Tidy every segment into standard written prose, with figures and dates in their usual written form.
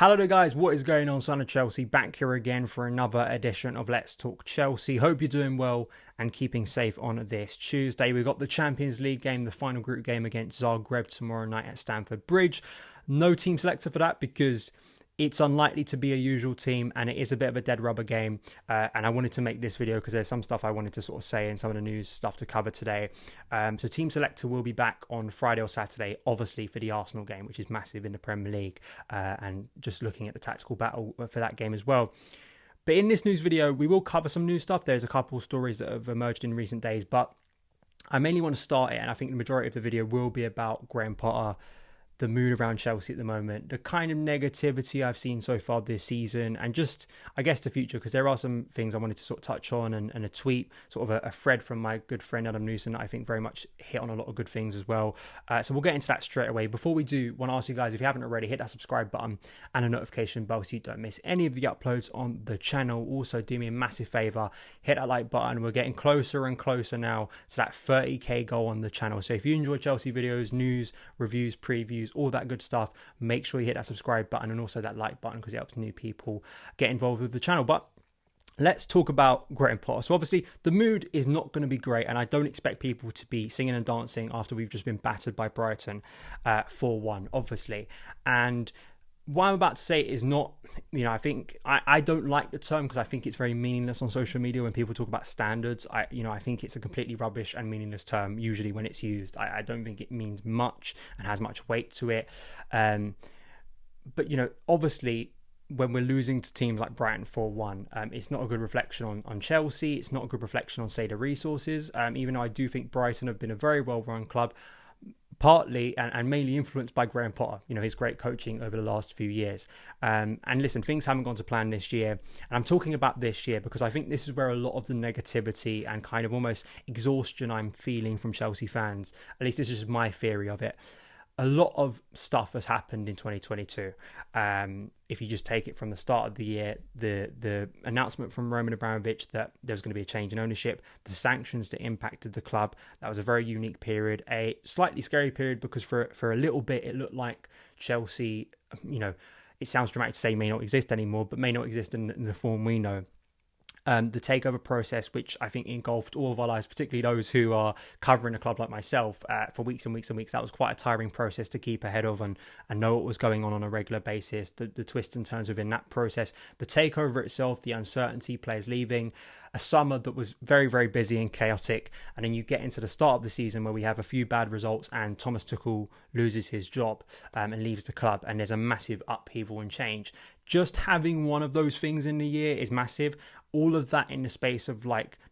Hello there guys, what is going on? Son of Chelsea back here again for another edition of Let's Talk Chelsea. Hope you're doing well and keeping safe on this Tuesday. We've got the Champions League game, the final group game against Zagreb tomorrow night at Stamford Bridge. No team selector for that because it's unlikely to be a usual team and it is a bit of a dead rubber game. And I wanted to make this video because there's some stuff I wanted to sort of say and some of the news stuff to cover today. So team selector will be back on Friday or Saturday, obviously for the Arsenal game, which is massive in the Premier League. And just looking at the tactical battle for that game as well. But in this news video, we will cover some new stuff. There's a couple of stories that have emerged in recent days, but I mainly want to start it. And I think the majority of the video will be about Graham Potter, the mood around Chelsea at the moment, the kind of negativity I've seen so far this season, and just, I guess, the future, because there are some things I wanted to sort of touch on, and a tweet, sort of a thread from my good friend Adam Newson that I think very much hit on a lot of good things as well. So we'll get into that straight away. Before we do, I want to ask you guys, if you haven't already, hit that subscribe button and a notification bell so you don't miss any of the uploads on the channel. Also, do me a massive favour, hit that like button. We're getting closer and closer now to that 30k goal on the channel. So if you enjoy Chelsea videos, news, reviews, previews, all that good stuff, make sure you hit that subscribe button and also that like button because it helps new people get involved with the channel. But let's talk about Graham Potter. So obviously the mood is not going to be great, and I don't expect people to be singing and dancing after we've just been battered by Brighton 4-1, obviously. And what I'm about to say is not, I think I don't like the term because I think it's very meaningless on social media when people talk about standards. I think it's a completely rubbish and meaningless term usually when it's used. I don't think it means much and has much weight to it. But obviously when we're losing to teams like Brighton 4-1, it's not a good reflection on Chelsea. It's not a good reflection on, say, the resources. Even though I do think Brighton have been a very well-run club, partly and mainly influenced by Graham Potter, his great coaching over the last few years. And listen, things haven't gone to plan this year. And I'm talking about this year because I think this is where a lot of the negativity and kind of almost exhaustion I'm feeling from Chelsea fans, at least this is my theory of it. A lot of stuff has happened in 2022. If you just take it from the start of the year, the announcement from Roman Abramovich that there was going to be a change in ownership, the sanctions that impacted the club, that was a very unique period, a slightly scary period because for a little bit it looked like Chelsea, it sounds dramatic to say may not exist anymore, but may not exist in the form we know. The takeover process, which I think engulfed all of our lives, particularly those who are covering a club like myself for weeks and weeks and weeks. That was quite a tiring process to keep ahead of and know what was going on a regular basis. The twists and turns within that process, the takeover itself, the uncertainty, players leaving, a summer that was very, very busy and chaotic. And then you get into the start of the season where we have a few bad results and Thomas Tuchel loses his job and leaves the club. And there's a massive upheaval and change. Just having one of those things in the year is massive. All of that in the space of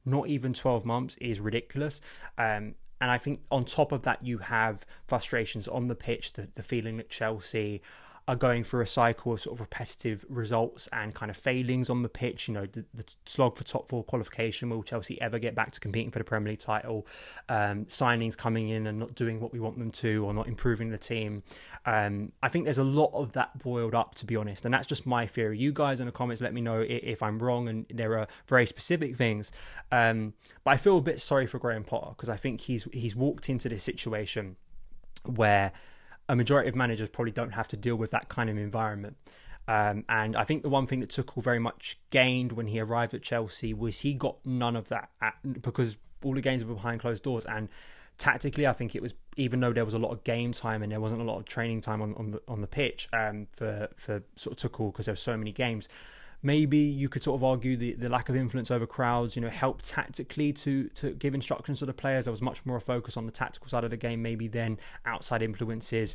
not even 12 months is ridiculous. And I think on top of that, you have frustrations on the pitch, the feeling that Chelsea are going through a cycle of sort of repetitive results and kind of failings on the pitch. The slog for top four qualification. Will Chelsea ever get back to competing for the Premier League title? Signings coming in and not doing what we want them to, or not improving the team. I think there's a lot of that boiled up, to be honest, and that's just my theory. You guys in the comments let me know if I'm wrong and there are very specific things. But I feel a bit sorry for Graham Potter because I think he's walked into this situation where a majority of managers probably don't have to deal with that kind of environment. And I think the one thing that Tuchel very much gained when he arrived at Chelsea was he got none of that because all the games were behind closed doors. And tactically, I think it was, even though there was a lot of game time and there wasn't a lot of training time on the pitch for sort of Tuchel because there were so many games, maybe you could sort of argue the lack of influence over crowds, helped tactically to give instructions to the players. There was much more a focus on the tactical side of the game. Maybe then outside influences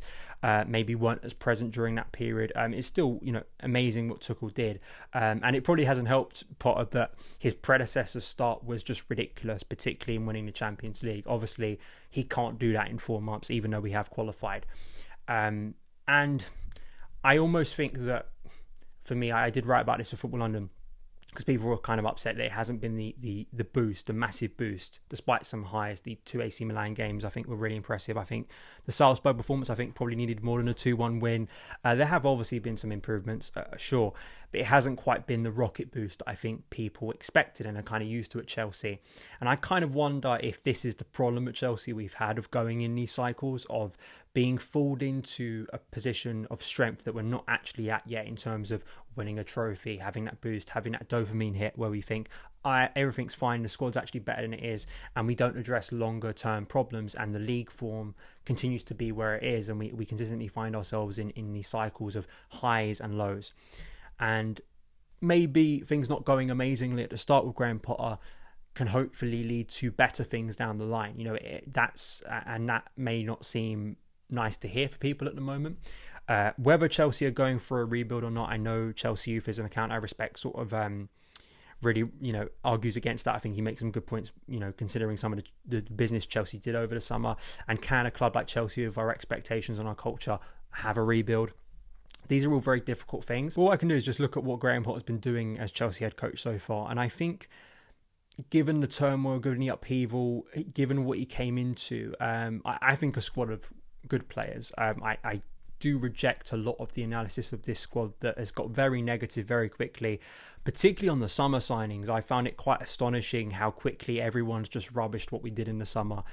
maybe weren't as present during that period. It's still, amazing what Tuchel did. And it probably hasn't helped Potter that his predecessor's start was just ridiculous, particularly in winning the Champions League. Obviously, he can't do that in 4 months, even though we have qualified. And I almost think that, for me, I did write about this for Football London. because people were kind of upset that it hasn't been the boost, the massive boost, despite some highs. The two AC Milan games, I think, were really impressive. I think the Salzburg performance, I think, probably needed more than a 2-1 win. There have obviously been some improvements, sure, but it hasn't quite been the rocket boost that I think people expected and are kind of used to at Chelsea. And I kind of wonder if this is the problem at Chelsea we've had of going in these cycles of being fooled into a position of strength that we're not actually at yet in terms of winning a trophy, having that boost, having that dopamine hit where we think everything's fine, the squad's actually better than it is, and we don't address longer term problems, and the league form continues to be where it is, and we consistently find ourselves in these cycles of highs and lows. And maybe things not going amazingly at the start with Graham Potter can hopefully lead to better things down the line. You know, that may not seem nice to hear for people at the moment. Whether Chelsea are going for a rebuild or not, I know Chelsea Youth is an account I respect, sort of really, argues against that. I think he makes some good points, considering some of the business Chelsea did over the summer. And can a club like Chelsea, with our expectations on our culture, have a rebuild? These are all very difficult things. All I can do is just look at what Graham Potter's been doing as Chelsea head coach so far. And I think, given the turmoil, given the upheaval, given what he came into, I think a squad of good players. I do reject a lot of the analysis of this squad that has got very negative very quickly, particularly on the summer signings. I found it quite astonishing how quickly everyone's just rubbished what we did in the summer.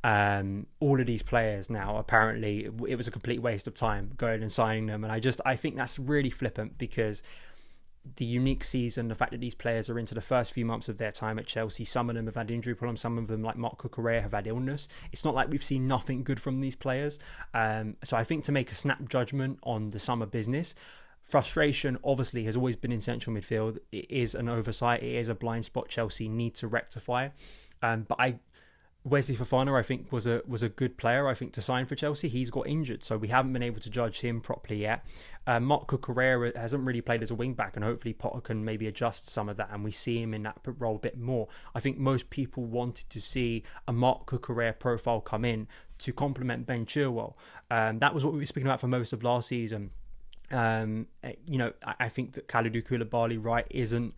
All of these players now, apparently it was a complete waste of time going and signing them, and I think that's really flippant, because the unique season, the fact that these players are into the first few months of their time at Chelsea, some of them have had injury problems, some of them, like Marc Cucurella, have had illness. It's not like we've seen nothing good from these players. So I think to make a snap judgment on the summer business, frustration obviously has always been in central midfield. It is an oversight, it is a blind spot Chelsea need to rectify. But Wesley Fofana, I think, was a good player, I think, to sign for Chelsea. He's got injured, so we haven't been able to judge him properly yet. Marc Cucurella hasn't really played as a wing-back, and hopefully Potter can maybe adjust some of that, and we see him in that role a bit more. I think most people wanted to see a Marc Cucurella profile come in to complement Ben Chilwell. That was what we were speaking about for most of last season. I think that Kalidou Koulibaly, right, isn't...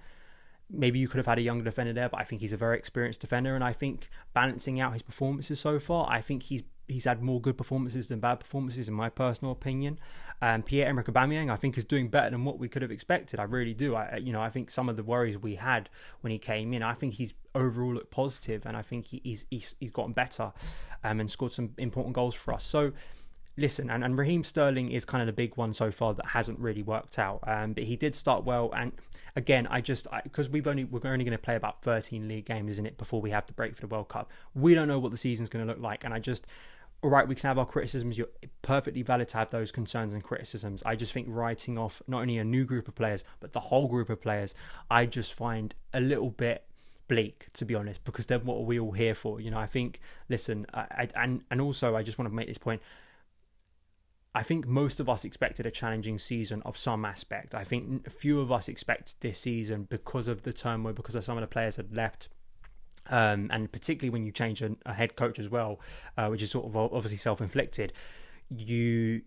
Maybe you could have had a younger defender there, but I think he's a very experienced defender, and I think balancing out his performances so far, I think he's had more good performances than bad performances, in my personal opinion. Pierre-Emerick Aubameyang, I think, is doing better than what we could have expected. I really do. I think some of the worries we had when he came in, I think he's overall looked positive, and I think he's gotten better and scored some important goals for us. So, listen, and Raheem Sterling is kind of the big one so far that hasn't really worked out. But he did start well, and again, because we're only going to play about 13 league games, isn't it, before we have the break for the World Cup. We don't know what the season's going to look like, and all right, we can have our criticisms. You're perfectly valid to have those concerns and criticisms. I just think writing off not only a new group of players, but the whole group of players, I just find a little bit bleak, to be honest, because then what are we all here for? I think, listen, and also I just want to make this point. I think most of us expected a challenging season of some aspect. I think a few of us expected this season, because of the turmoil, because of some of the players had left, and particularly when you change a head coach as well, which is sort of obviously self-inflicted, you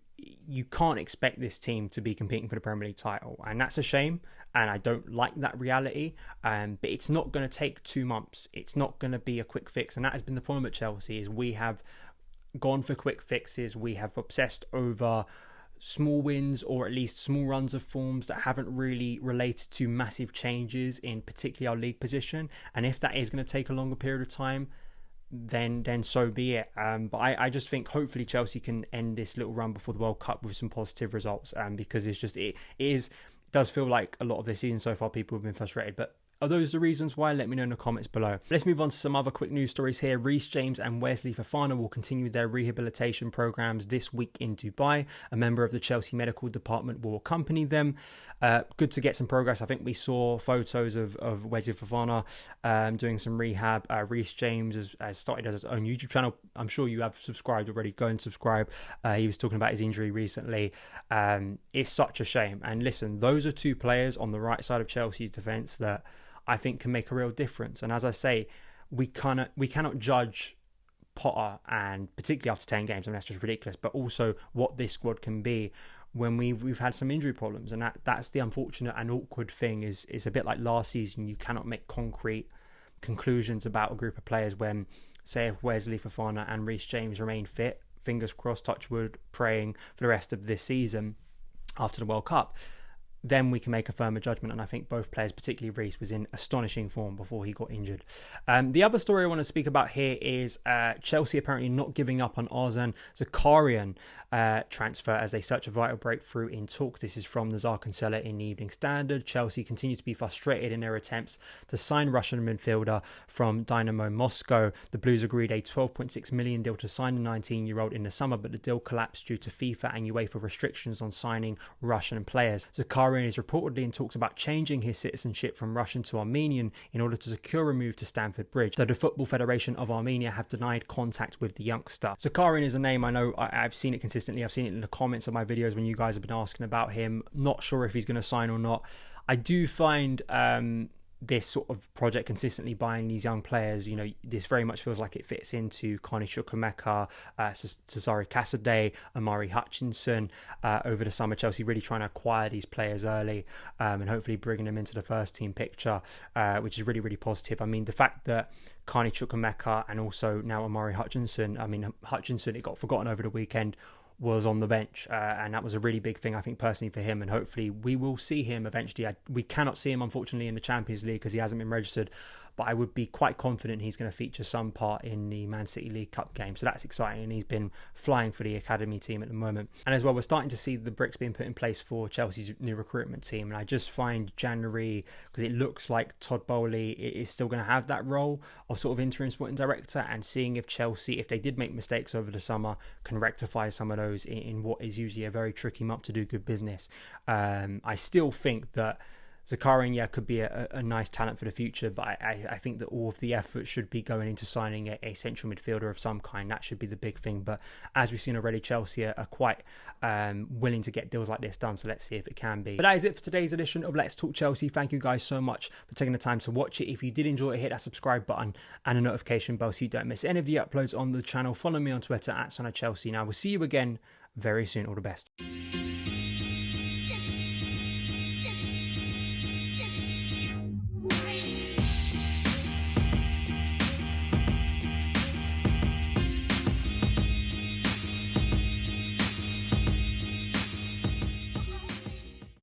can't expect this team to be competing for the Premier League title, and that's a shame, and I don't like that reality. But it's not going to take 2 months. It's not going to be a quick fix, and that has been the problem at Chelsea, is we have gone for quick fixes. We have obsessed over small wins, or at least small runs of forms that haven't really related to massive changes in particularly our league position. And if that is going to take a longer period of time, then so be it. But I just think hopefully Chelsea can end this little run before the World Cup with some positive results, because it does feel like a lot of this season so far people have been frustrated. But are those the reasons why? Let me know in the comments below. Let's move on to some other quick news stories here. Reece James and Wesley Fofana will continue their rehabilitation programs this week in Dubai. A member of the Chelsea medical department will accompany them. Good to get some progress. I think we saw photos of Wesley Fofana doing some rehab. Reece James has started his own YouTube channel. I'm sure you have subscribed already. Go and subscribe. He was talking about his injury recently. It's such a shame. And listen, those are two players on the right side of Chelsea's defence that I think can make a real difference. And as I say, we cannot judge Potter, and particularly after 10 games, and that's just ridiculous, but also what this squad can be when we've had some injury problems, and that's the unfortunate and awkward thing. Is a bit like last season. You cannot make concrete conclusions about a group of players when, say, if Wesley, Fofana and Reece James remain fit, fingers crossed, touch wood, praying for the rest of this season after the World Cup, then we can make a firmer judgment. And I think both players, particularly Reece, was in astonishing form before he got injured. The other story I want to speak about here is Chelsea apparently not giving up on Arsen Zakharyan transfer as they search a vital breakthrough in talks. This is from the Zakharyan in the Evening Standard. Chelsea continue to be frustrated in their attempts to sign Russian midfielder from Dynamo Moscow. The Blues agreed a £12.6 million deal to sign the 19-year-old in the summer, but the deal collapsed due to FIFA and UEFA restrictions on signing Russian players. Zakharyan is reportedly in talks about changing his citizenship from Russian to Armenian in order to secure a move to Stamford Bridge, though the Football Federation of Armenia have denied contact with the youngster. Zakharyan is a name I know, I've seen it consistently. I've seen it in the comments of my videos when you guys have been asking about him. Not sure if he's going to sign or not. I do find this sort of project consistently buying these young players, you know, this very much feels like it fits into Carney Chukwuemeka, Cesare Casadei, Amari Hutchinson. Over the summer, Chelsea really trying to acquire these players early and hopefully bringing them into the first team picture, which is really, really positive. I mean, the fact that Carney Chukwuemeka and also now Amari Hutchinson, I mean, Hutchinson, it got forgotten over the weekend, was on the bench, and that was a really big thing, I think, personally for him, and hopefully we will see him eventually. We cannot see him, unfortunately, in the Champions League because he hasn't been registered, but I would be quite confident he's going to feature some part in the Man City League Cup game, so that's exciting, and he's been flying for the academy team at the moment. And as well, we're starting to see the bricks being put in place for Chelsea's new recruitment team, and I just find January, because it looks like Todd Bowley is still going to have that role of sort of interim sporting director, and seeing if Chelsea, if they did make mistakes over the summer, can rectify some of those in what is usually a very tricky month to do good business. I still think that Zakharyan, could be a nice talent for the future, but I think that all of the effort should be going into signing a central midfielder of some kind. That should be the big thing. But as we've seen already, Chelsea are quite willing to get deals like this done. So let's see if it can be. But that is it for today's edition of Let's Talk Chelsea. Thank you guys so much for taking the time to watch it. If you did enjoy it, hit that subscribe button and a notification bell so you don't miss any of the uploads on the channel. Follow me on Twitter at SonOfChelsea. Now, we'll see you again very soon. All the best.